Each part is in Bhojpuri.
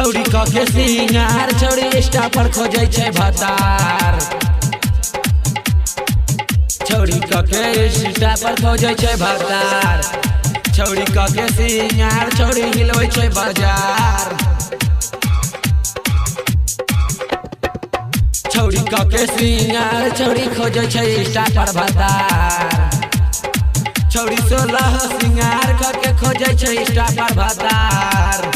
छौरी के सिंगार छौरी इंस्टा पर खोजे छे भतार। छौरी के इंस्टा पर खोजे छे भतार। छौरी के सिंगार छौरी हिलवे छे बाजार। छौरी के सिंगार छौरी खोजे छे इंस्टा पर भतार। छौरी 16 सिंगार करके खोजे छे इंस्टा पर भतार।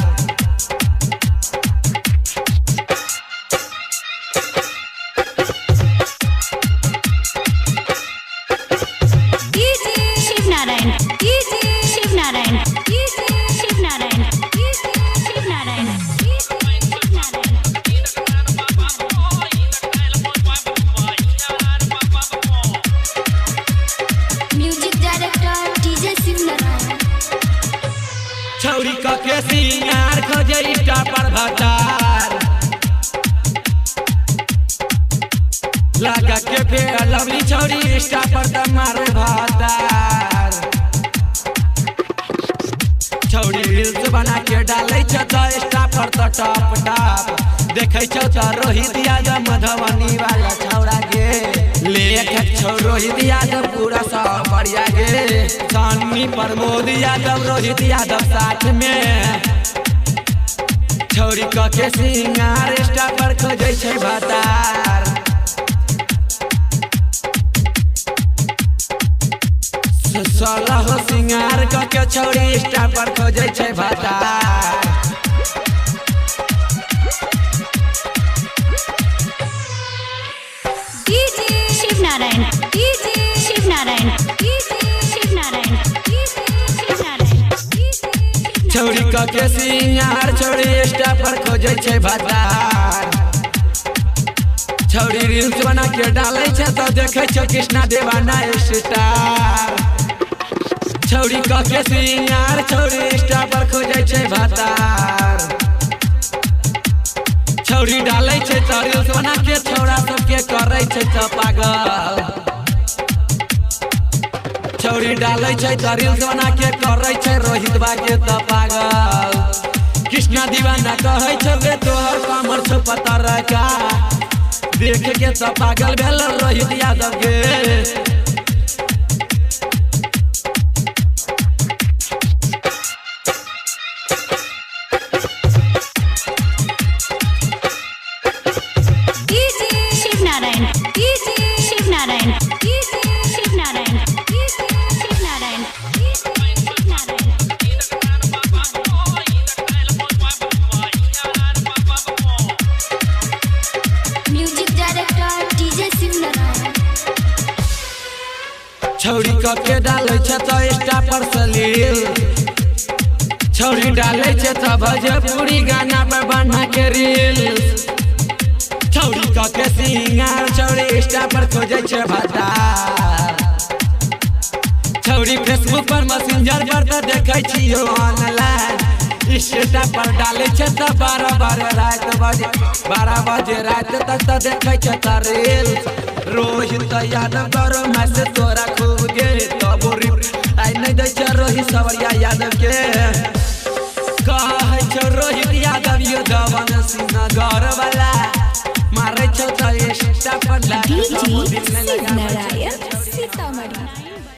छौरी के सिंगार खोजे इंस्टा पर भतार। लगा के फेयर लवली छौरी इंस्टा पर त मारे भतार। छौरी रील्स बना के डाले छ त इंस्टा पर त टॉप टॉप। देखे छ त रोहित यादव मधुबनी वाला छौरा गे। लेखक छौ रोहित यादव पूरा सब बढ़िया गे। सन्नी प्रमोद यादव रोहित यादव साथ में। छौरी के सिंगार इंस्टा पर खोजे छे भतार। 16 सिंगार के छौरी इंस्टा पर खोजे छे भतार। छौरी के सिंगार छौरी इंस्टा पर खोजे छे भतार। छौरी रील्स बना के डाले छे तो देखे छे कृष्णा देवाना स्टार। छौरी के सिंगार छौरी इंस्टा पर खोजे छे भतार। छौरी डाले छे तो रील्स बना के छौरा सबके करे छे तो पागल। छौरी डाले छे त रील्स बना के करे छे रोहित बा के त पागल। कृष्णा दीवाना कहे छे तोहर कमर छो पता रखा। देख के त पागल भेल रोहित यादव के। छौरी के डाले छे तो इंस्टा पर सलील। छौरी डाले छे तो भोजपुरी गाना पर बना के रील। छौरी के सिंगार छौरी इंस्टा पर खोजे छे भतार। छौरी फेसबुक पर मैसेंजर पर तो देखे छियो ऑनलाइन। इंस्टा पर डाले छे तो 12 बजे रात तक तो देखे छे त रील। रोहित यादव करो मैसेज तोरा खूब गे तब आई नहीं दे छ रोहित सवरिया यादव के। कहे छ रोहित यादव यो दवन सिंह घर वाला मारे छ त इंस्टा पर लाइक।